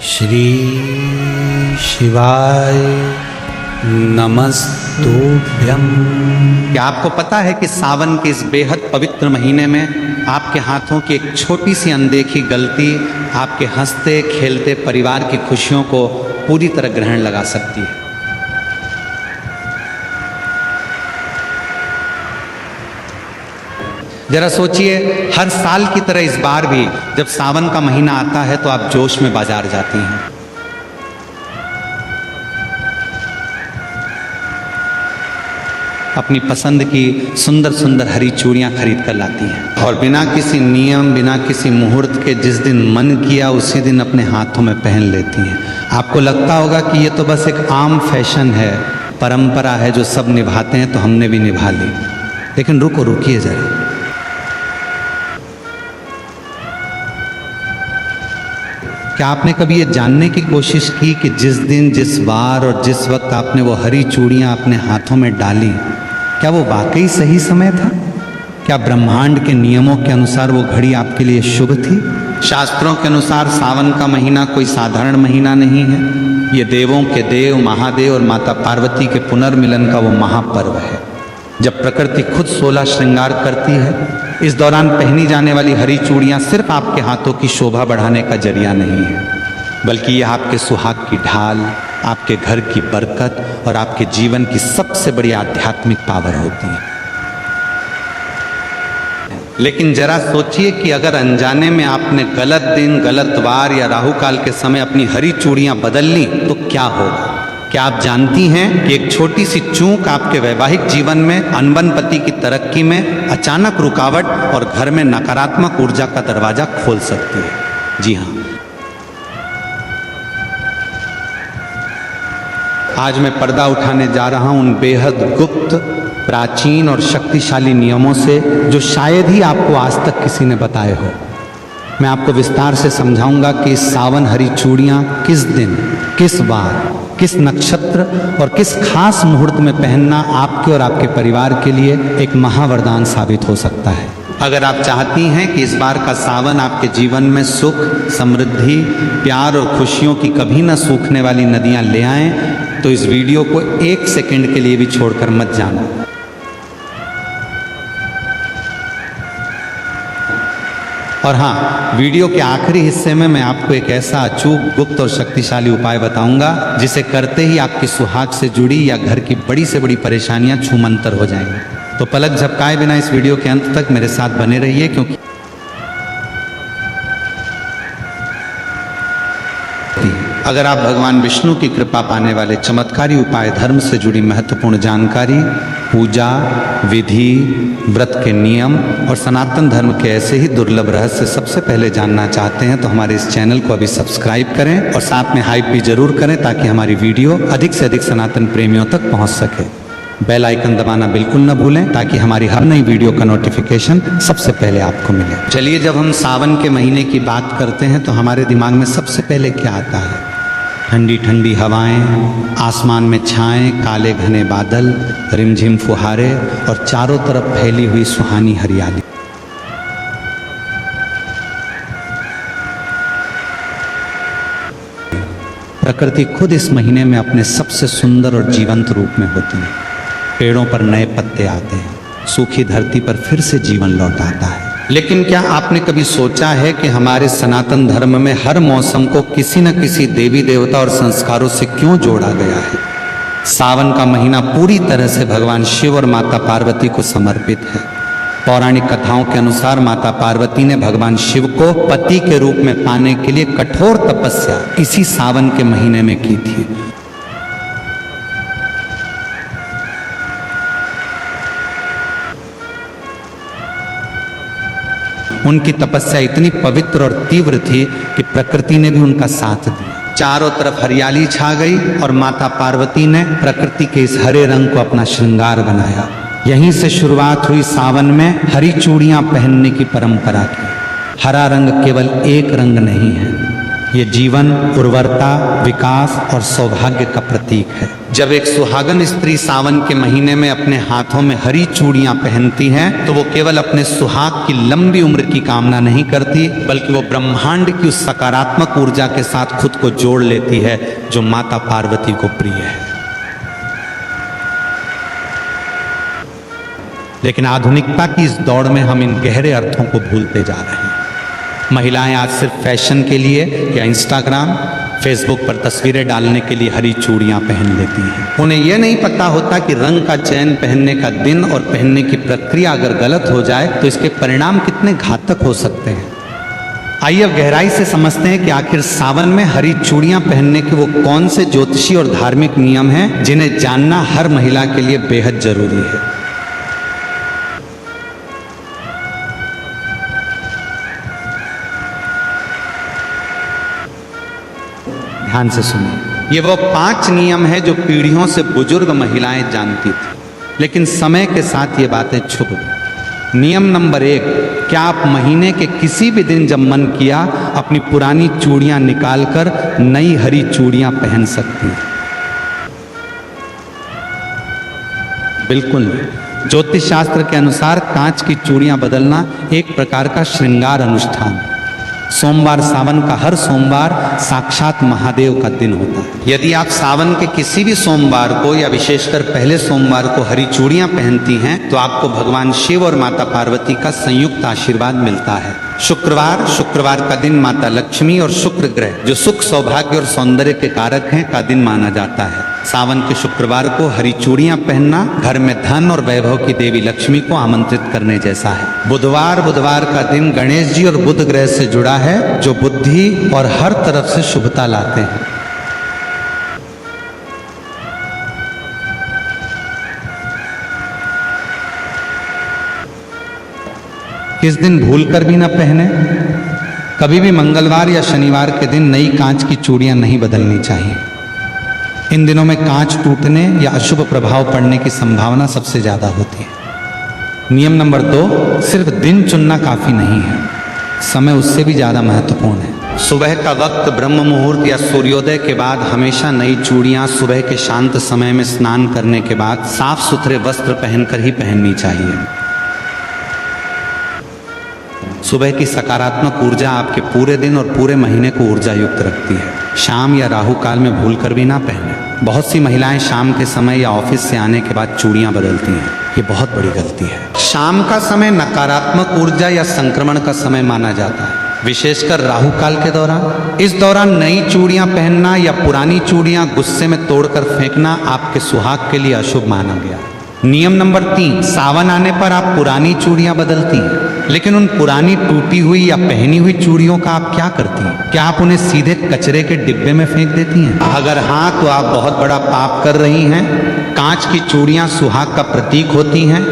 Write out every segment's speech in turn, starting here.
श्री शिवाय नमस्तुभ्यं। क्या आपको पता है कि सावन के इस बेहद पवित्र महीने में आपके हाथों की एक छोटी सी अनदेखी गलती आपके हंसते खेलते परिवार की खुशियों को पूरी तरह ग्रहण लगा सकती है। जरा सोचिए, हर साल की तरह इस बार भी जब सावन का महीना आता है तो आप जोश में बाजार जाती हैं। अपनी पसंद की सुंदर सुंदर हरी चूड़ियां खरीद कर लाती हैं और बिना किसी नियम, बिना किसी मुहूर्त के जिस दिन मन किया उसी दिन अपने हाथों में पहन लेती हैं। आपको लगता होगा कि ये तो बस एक आम फैशन है, परंपरा है जो सब निभाते हैं तो हमने भी निभा ली। लेकिन रुकिए जरा। क्या आपने कभी ये जानने की कोशिश की कि जिस दिन, जिस बार और जिस वक्त आपने वो हरी चूड़ियां अपने हाथों में डाली, क्या वो वाकई सही समय था? क्या ब्रह्मांड के नियमों के अनुसार वो घड़ी आपके लिए शुभ थी? शास्त्रों के अनुसार सावन का महीना कोई साधारण महीना नहीं है। ये देवों के देव महादेव और माता पार्वती के पुनर्मिलन का वो महापर्व है, जब प्रकृति खुद 16 श्रृंगार करती है। इस दौरान पहनी जाने वाली हरी चूड़ियां सिर्फ आपके हाथों की शोभा बढ़ाने का जरिया नहीं है, बल्कि यह आपके सुहाग की ढाल, आपके घर की बरकत और आपके जीवन की सबसे बड़ी आध्यात्मिक पावर होती है। लेकिन जरा सोचिए कि अगर अनजाने में आपने गलत दिन, गलत वार या राहु काल के समय अपनी हरी चूड़ियां बदल ली तो क्या होगा? क्या आप जानती हैं कि एक छोटी सी चूक आपके वैवाहिक जीवन में, अनबन पति की तरक्की में अचानक रुकावट और घर में नकारात्मक ऊर्जा का दरवाजा खोल सकती है? जी हाँ, आज मैं पर्दा उठाने जा रहा हूं उन बेहद गुप्त, प्राचीन और शक्तिशाली नियमों से जो शायद ही आपको आज तक किसी ने बताए हो। मैं आपको विस्तार से समझाऊंगा कि सावन हरी चूड़ियां किस दिन, किस बार, किस नक्षत्र और किस खास मुहूर्त में पहनना आपके और आपके परिवार के लिए एक महावरदान साबित हो सकता है। अगर आप चाहती हैं कि इस बार का सावन आपके जीवन में सुख, समृद्धि, प्यार और खुशियों की कभी न सूखने वाली नदियां ले आए, तो इस वीडियो को 1 सेकंड के लिए भी छोड़कर मत जाना। और हाँ, वीडियो के आखिरी हिस्से में मैं आपको एक ऐसा अचूक, गुप्त और शक्तिशाली उपाय बताऊंगा जिसे करते ही आपकी सुहाग से जुड़ी या घर की बड़ी से बड़ी परेशानियां छूमंतर हो जाएंगी। तो पलक झपकाए बिना इस वीडियो के अंत तक मेरे साथ बने रहिए, क्योंकि अगर आप भगवान विष्णु की कृपा पाने वाले चमत्कारी उपाय, धर्म से जुड़ी महत्वपूर्ण जानकारी, पूजा विधि, व्रत के नियम और सनातन धर्म के ऐसे ही दुर्लभ रहस्य सबसे पहले जानना चाहते हैं तो हमारे इस चैनल को अभी सब्सक्राइब करें और साथ में हाइप भी जरूर करें, ताकि हमारी वीडियो अधिक से अधिक सनातन प्रेमियों तक पहुंच सके। बेल आइकन दबाना बिल्कुल न भूलें, ताकि हमारी हर नई वीडियो का नोटिफिकेशन सबसे पहले आपको मिले। चलिए, जब हम सावन के महीने की बात करते हैं तो हमारे दिमाग में सबसे पहले क्या आता है? ठंडी ठंडी हवाएं, आसमान में छाएं, काले घने बादल, रिमझिम फुहारे और चारों तरफ फैली हुई सुहानी हरियाली। प्रकृति खुद इस महीने में अपने सबसे सुंदर और जीवंत रूप में होती है। पेड़ों पर नए पत्ते आते हैं, सूखी धरती पर फिर से जीवन लौट आता है। लेकिन क्या आपने कभी सोचा है कि हमारे सनातन धर्म में हर मौसम को किसी न किसी देवी देवता और संस्कारों से क्यों जोड़ा गया है? सावन का महीना पूरी तरह से भगवान शिव और माता पार्वती को समर्पित है। पौराणिक कथाओं के अनुसार माता पार्वती ने भगवान शिव को पति के रूप में पाने के लिए कठोर तपस्या इसी सावन के महीने में की थी। उनकी तपस्या इतनी पवित्र और तीव्र थी कि प्रकृति ने भी उनका साथ दिया। चारों तरफ हरियाली छा गई और माता पार्वती ने प्रकृति के इस हरे रंग को अपना श्रृंगार बनाया। यहीं से शुरुआत हुई सावन में हरी चूड़ियां पहनने की परंपरा की। हरा रंग केवल एक रंग नहीं है, ये जीवन, उर्वरता, विकास और सौभाग्य का प्रतीक है। जब एक सुहागन स्त्री सावन के महीने में अपने हाथों में हरी चूड़ियां पहनती हैं तो वो केवल अपने सुहाग की लंबी उम्र की कामना नहीं करती, बल्कि वो ब्रह्मांड की उस सकारात्मक ऊर्जा के साथ खुद को जोड़ लेती है जो माता पार्वती को प्रिय है। लेकिन आधुनिकता की इस दौड़ में हम इन गहरे अर्थों को भूलते जा रहे हैं। महिलाएं आज सिर्फ फैशन के लिए या इंस्टाग्राम, फेसबुक पर तस्वीरें डालने के लिए हरी चूड़ियां पहन लेती हैं। उन्हें यह नहीं पता होता कि रंग का चयन पहनने का दिन और पहनने की प्रक्रिया अगर गलत हो जाए तो इसके परिणाम कितने घातक हो सकते हैं। आइए अब गहराई से समझते हैं कि आखिर सावन में हरी चूड़ियां पहनने के वो कौन से ज्योतिषी और धार्मिक नियम हैं जिन्हें जानना हर महिला के लिए बेहद जरूरी है। ध्यान से सुनिए, ये वो 5 नियम है जो पीढ़ियों से बुजुर्ग महिलाएं जानती थी, लेकिन समय के साथ ये बातें छुप गई। नियम नंबर 1, क्या आप महीने के किसी भी दिन जब मन किया अपनी पुरानी चूड़ियां निकालकर नई हरी चूड़ियां पहन सकती हैं? बिल्कुल नहीं। ज्योतिष शास्त्र के अनुसार कांच की चूड़ियां बदलना एक प्रकार का श्रृंगार अनुष्ठान है। सोमवार, सावन का हर सोमवार साक्षात महादेव का दिन होता है। यदि आप सावन के किसी भी सोमवार को या विशेषकर पहले सोमवार को हरी चूड़ियां पहनती हैं तो आपको भगवान शिव और माता पार्वती का संयुक्त आशीर्वाद मिलता है। शुक्रवार का दिन माता लक्ष्मी और शुक्र ग्रह, जो सुख, सौभाग्य और सौंदर्य के कारक हैं, का दिन माना जाता है। सावन के शुक्रवार को हरी चूड़ियां पहनना घर में धन और वैभव की देवी लक्ष्मी को आमंत्रित करने जैसा है। बुधवार का दिन गणेश जी और बुध ग्रह से जुड़ा है, जो बुद्धि और हर तरफ से शुभता लाते हैं। इस दिन भूलकर भी न पहने। कभी भी मंगलवार या शनिवार के दिन नई कांच की चूड़ियां नहीं बदलनी चाहिए। इन दिनों में कांच टूटने या अशुभ प्रभाव पड़ने की संभावना सबसे ज्यादा होती है। नियम नंबर 2, सिर्फ दिन चुनना काफी नहीं है, समय उससे भी ज्यादा महत्वपूर्ण है। सुबह का वक्त, ब्रह्म मुहूर्त या सूर्योदय के बाद हमेशा नई चूड़ियां सुबह के शांत समय में स्नान करने के बाद साफ सुथरे वस्त्र पहनकर ही पहननी चाहिए। सुबह की सकारात्मक ऊर्जा आपके पूरे दिन और पूरे महीने को ऊर्जा युक्त रखती है। शाम या राहु काल में भूलकर भी ना पहने। बहुत सी महिलाएं शाम के समय या ऑफिस से आने के बाद चूड़ियां बदलती हैं, ये बहुत बड़ी गलती है। शाम का समय नकारात्मक ऊर्जा या संक्रमण का समय माना जाता है, विशेषकर राहु काल के दौरान। इस दौरान नई चूड़ियां पहनना या पुरानी चूड़ियां गुस्से में तोड़कर फेंकना आपके सुहाग के लिए अशुभ माना गया। नियम नंबर 3, सावन आने पर आप पुरानी चूड़ियां बदलती हैं, लेकिन उन पुरानी टूटी हुई या पहनी हुई चूड़ियों का आप क्या करती हैं? क्या आप उन्हें सीधे कचरे के डिब्बे में फेंक देती हैं? अगर हाँ, तो आप बहुत बड़ा पाप कर रही हैं। कांच की चूड़ियां सुहाग का प्रतीक होती हैं।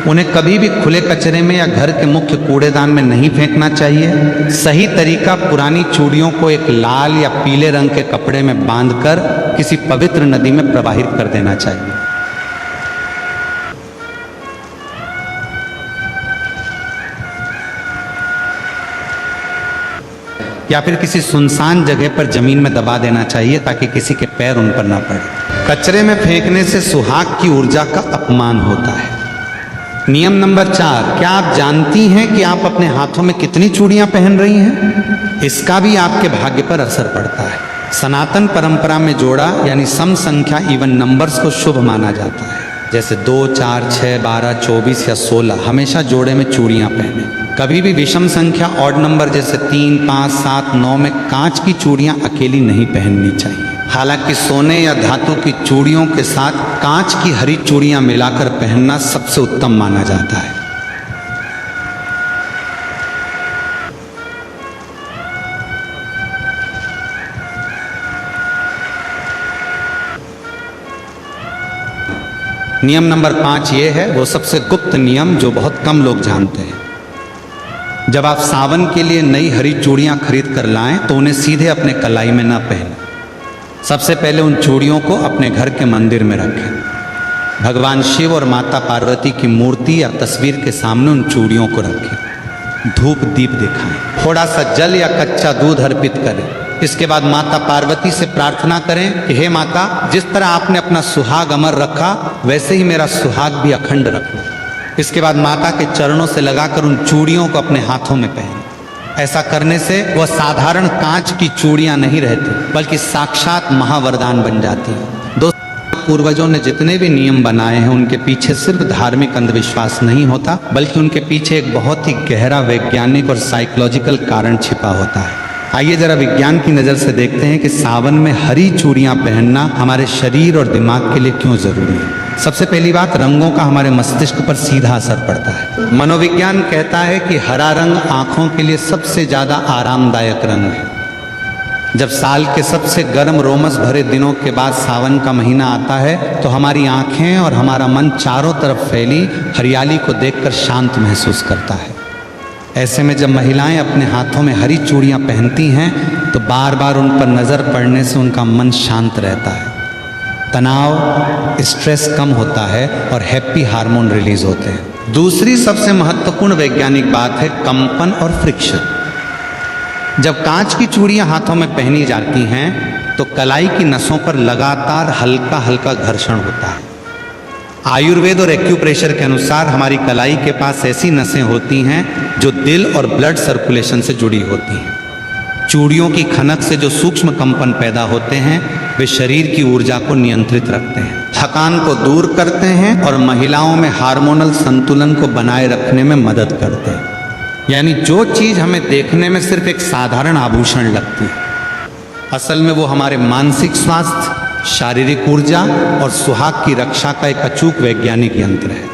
उन्हें कभी भी खुले कचरे में या घर के मुख्य कूड़ेदान में नहीं फेंकना चाहिए। सही तरीका पुरानी चूड़ियों को एक लाल या पीले रंग के कपड़े में बांधकर किसी पवित्र नदी में प्रवाहित कर देना चाहिए। या फिर किसी सुनसान जगह पर जमीन में दबा देना चाहिए ताकि किसी के पैर उन पर ना पड़े। कचरे में फेंकने से सुहाग की ऊर्जा का अपमान होता है। नियम नंबर 4, क्या आप जानती हैं कि आप अपने हाथों में कितनी चूड़ियां पहन रही हैं? इसका भी आपके भाग्य पर असर पड़ता है। सनातन परंपरा में जोड़ा यानी सम संख्या इवन नंबर्स को शुभ माना जाता है, जैसे 2, 4, 6, 12, 24 या 16 हमेशा जोड़े में चूड़ियां पहने। कभी भी विषम संख्या ऑड नंबर जैसे 3, 5, 7, 9 में कांच की चूड़ियां अकेली नहीं पहननी चाहिए। हालांकि सोने या धातु की चूड़ियों के साथ कांच की हरी चूड़ियां मिलाकर पहनना सबसे उत्तम माना जाता है। नियम नंबर 5 ये है, वो सबसे गुप्त नियम जो बहुत कम लोग जानते हैं। जब आप सावन के लिए नई हरी चूड़ियां खरीद कर लाएं तो उन्हें सीधे अपने कलाई में ना पहनें। सबसे पहले उन चूड़ियों को अपने घर के मंदिर में रखें। भगवान शिव और माता पार्वती की मूर्ति या तस्वीर के सामने उन चूड़ियों को रखें। धूप दीप दिखाएं। थोड़ा सा जल या कच्चा दूध अर्पित करें। इसके बाद माता पार्वती से प्रार्थना करें कि हे माता, जिस तरह आपने अपना सुहाग अमर रखा वैसे ही मेरा सुहाग भी अखंड रखना। इसके बाद माता के चरणों से लगाकर उन चूड़ियों को अपने हाथों में पहने। ऐसा करने से वह साधारण कांच की चूड़ियां नहीं रहती बल्कि साक्षात महावरदान बन जाती हैं। पूर्वजों ने जितने भी नियम बनाए हैं उनके पीछे सिर्फ धार्मिक अंधविश्वास नहीं होता, बल्कि उनके पीछे एक बहुत ही गहरा वैज्ञानिक और साइकोलॉजिकल कारण छिपा होता है। आइए जरा विज्ञान की नज़र से देखते हैं कि सावन में हरी चूड़ियां पहनना हमारे शरीर और दिमाग के लिए क्यों जरूरी है। सबसे पहली बात, रंगों का हमारे मस्तिष्क पर सीधा असर पड़ता है। मनोविज्ञान कहता है कि हरा रंग आंखों के लिए सबसे ज्यादा आरामदायक रंग है। जब साल के सबसे गर्म रोमस भरे दिनों के बाद सावन का महीना आता है तो हमारी आंखें और हमारा मन चारों तरफ फैली हरियाली को देखकर शांत महसूस करता है। ऐसे में जब महिलाएं अपने हाथों में हरी चूड़ियां पहनती हैं तो बार बार उन पर नज़र पड़ने से उनका मन शांत रहता है, तनाव स्ट्रेस कम होता है और हैप्पी हार्मोन रिलीज होते हैं। दूसरी सबसे महत्वपूर्ण वैज्ञानिक बात है कंपन और फ्रिक्शन। जब कांच की चूड़ियां हाथों में पहनी जाती हैं तो कलाई की नसों पर लगातार हल्का हल्का घर्षण होता है। आयुर्वेद और एक्यूप्रेशर के अनुसार हमारी कलाई के पास ऐसी नसें होती हैं जो दिल और ब्लड सर्कुलेशन से जुड़ी होती हैं। चूड़ियों की खनक से जो सूक्ष्म कंपन पैदा होते हैं वे शरीर की ऊर्जा को नियंत्रित रखते हैं, थकान को दूर करते हैं और महिलाओं में हार्मोनल संतुलन को बनाए रखने में मदद करते हैं। यानी जो चीज हमें देखने में सिर्फ एक साधारण आभूषण लगती है, असल में वो हमारे मानसिक स्वास्थ्य, शारीरिक ऊर्जा और सुहाग की रक्षा का एक अचूक वैज्ञानिक यंत्र है।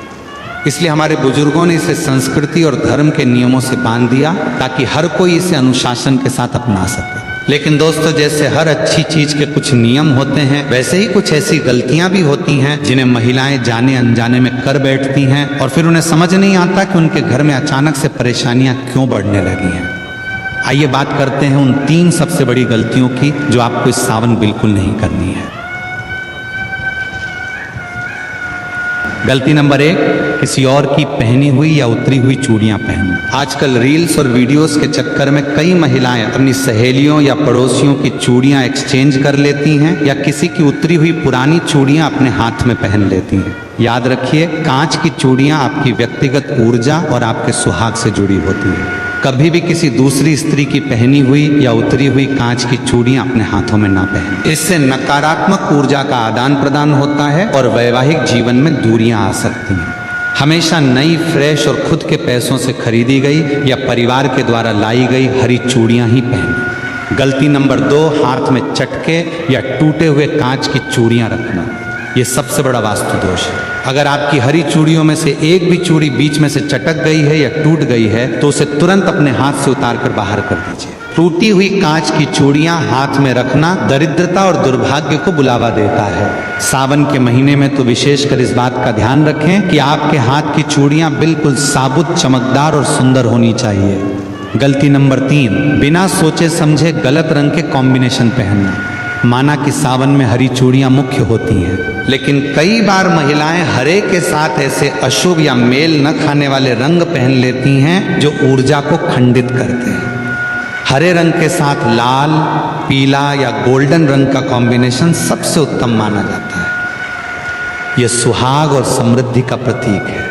इसलिए हमारे बुजुर्गों ने इसे संस्कृति और धर्म के नियमों से बांध दिया ताकि हर कोई इसे अनुशासन के साथ अपना सके। लेकिन दोस्तों, जैसे हर अच्छी चीज के कुछ नियम होते हैं वैसे ही कुछ ऐसी गलतियां भी होती हैं जिन्हें महिलाएं जाने अनजाने में कर बैठती हैं और फिर उन्हें समझ नहीं आता कि उनके घर में अचानक से परेशानियां क्यों बढ़ने लगी हैं। आइए बात करते हैं उन 3 सबसे बड़ी गलतियों की जो आपको इस सावन बिल्कुल नहीं करनी है। गलती नंबर 1, किसी और की पहनी हुई या उतरी हुई चूड़ियां पहनना। आजकल रील्स और वीडियोस के चक्कर में कई महिलाएं अपनी सहेलियों या पड़ोसियों की चूड़ियां एक्सचेंज कर लेती हैं या किसी की उतरी हुई पुरानी चूड़ियां अपने हाथ में पहन लेती हैं। याद रखिए, कांच की चूड़ियां आपकी व्यक्तिगत ऊर्जा और आपके सुहाग से जुड़ी होती हैं। कभी भी किसी दूसरी स्त्री की पहनी हुई या उतरी हुई कांच की चूड़ियां अपने हाथों में ना पहनें। इससे नकारात्मक ऊर्जा का आदान प्रदान होता है और वैवाहिक जीवन में दूरियां आ सकती हैं। हमेशा नई, फ्रेश और खुद के पैसों से खरीदी गई या परिवार के द्वारा लाई गई हरी चूड़ियां ही पहनें। गलती नंबर 2, हाथ में चटके या टूटे हुए कांच की चूड़ियां रखना। ये सबसे बड़ा वास्तु दोष है। अगर आपकी हरी चूड़ियों में से एक भी चूड़ी बीच में से चटक गई है या टूट गई है तो उसे तुरंत अपने हाथ से उतार कर बाहर कर दीजिए। टूटी हुई कांच की चूड़ियां हाथ में रखना दरिद्रता और दुर्भाग्य को बुलावा देता है। सावन के महीने में तो विशेषकर इस बात का ध्यान रखें कि आपके हाथ की चूड़ियां बिल्कुल साबुत, चमकदार और सुंदर होनी चाहिए। गलती नंबर 3, बिना सोचे समझे गलत रंग के कॉम्बिनेशन पहनना। माना कि सावन में हरी चूड़ियां मुख्य होती हैं, लेकिन कई बार महिलाएं हरे के साथ ऐसे अशुभ या मेल न खाने वाले रंग पहन लेती हैं जो ऊर्जा को खंडित करते हैं। हरे रंग के साथ लाल, पीला या गोल्डन रंग का कॉम्बिनेशन सबसे उत्तम माना जाता है। यह सुहाग और समृद्धि का प्रतीक है।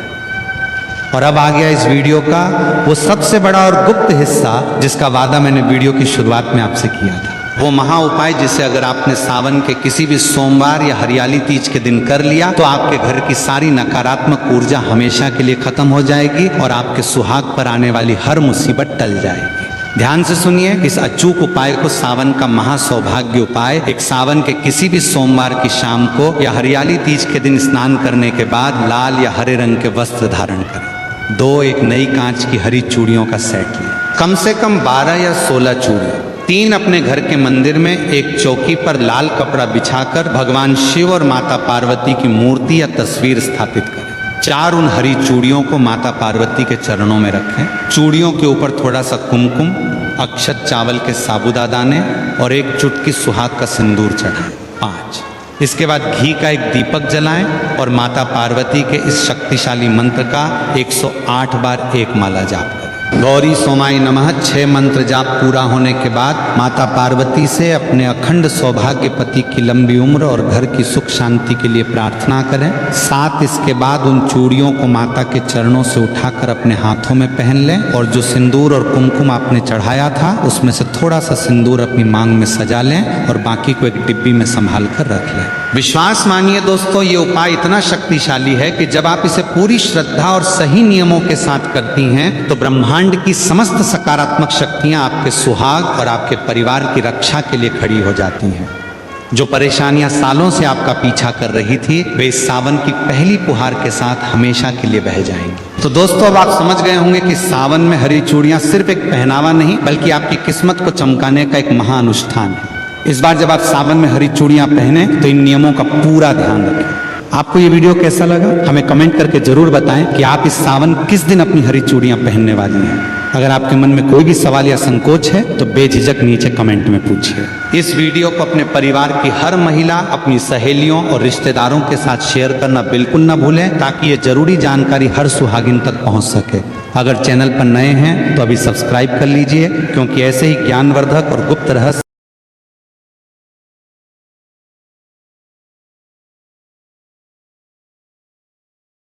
और अब आ गया इस वीडियो का वो सबसे बड़ा और गुप्त हिस्सा जिसका वादा मैंने वीडियो की शुरुआत में आपसे किया था। वो महा उपाय जिसे अगर आपने सावन के किसी भी सोमवार या हरियाली तीज के दिन कर लिया तो आपके घर की सारी नकारात्मक ऊर्जा हमेशा के लिए खत्म हो जाएगी और आपके सुहाग पर आने वाली हर मुसीबत टल जाएगी। ध्यान से सुनिए, इस अचूक उपाय को सावन का महा सौभाग्य उपाय एक सावन के किसी भी सोमवार की शाम को या हरियाली तीज के दिन स्नान करने के बाद लाल या हरे रंग के वस्त्र धारण करें। 2 एक नई कांच की हरी चूड़ियों का सेट लें, कम से कम 12 या 16 चूड़ियां। 3 अपने घर के मंदिर में एक चौकी पर लाल कपड़ा बिछाकर भगवान शिव और माता पार्वती की मूर्ति या तस्वीर स्थापित करें। 4 उन हरी चूड़ियों को माता पार्वती के चरणों में रखें। चूड़ियों के ऊपर थोड़ा सा कुमकुम, अक्षत चावल के साबुदाना दाने और 1 चुटकी सुहाग का सिंदूर चढ़ाएं। 5 इसके बाद घी का एक दीपक जलाएं और माता पार्वती के इस शक्तिशाली मंत्र का 108 बार एक माला जाप करें। गौरी सोमाई नमः 6 मंत्र जाप पूरा होने के बाद माता पार्वती से अपने अखंड सौभाग्य पति की लंबी उम्र और घर की सुख शांति के लिए प्रार्थना करें। साथ इसके बाद उन चूड़ियों को माता के चरणों से उठाकर अपने हाथों में पहन लें और जो सिंदूर और कुमकुम आपने चढ़ाया था उसमें से थोड़ा सा सिंदूर अपनी मांग में सजा लें और बाकी को एक डिब्बी में संभाल कर रख लें। विश्वास मानिए दोस्तों, ये उपाय इतना शक्तिशाली है कि जब आप इसे पूरी श्रद्धा और सही नियमों के साथ करती हैं तो ब्रह्मांड की समस्त सकारात्मक शक्तियां आपके सुहाग और आपके परिवार की रक्षा के लिए खड़ी हो जाती हैं। जो परेशानियां सालों से आपका पीछा कर रही थी वे इस सावन की पहली फुहार के साथ हमेशा के लिए बह जाएंगी। तो दोस्तों, अब आप समझ गए होंगे कि सावन में हरी चूड़ियां सिर्फ एक पहनावा नहीं बल्कि आपकी किस्मत को चमकाने का एक महाअनुष्ठान है। इस बार जब आप सावन में हरी चूड़ियां पहने तो इन नियमों का पूरा ध्यान रखें। आपको ये वीडियो कैसा लगा हमें कमेंट करके जरूर बताएं कि आप इस सावन किस दिन अपनी हरी चूड़ियां पहनने वाली हैं। अगर आपके मन में कोई भी सवाल या संकोच है तो बेझिझक नीचे कमेंट में पूछिए। इस वीडियो को अपने परिवार की हर महिला, अपनी सहेलियों और रिश्तेदारों के साथ शेयर करना बिल्कुल न भूलें ताकि ये जरूरी जानकारी हर सुहागिन तक पहुंच सके। अगर चैनल पर नए हैं तो अभी सब्सक्राइब कर लीजिए क्योंकि ऐसे ही ज्ञानवर्धक और गुप्त रहस्य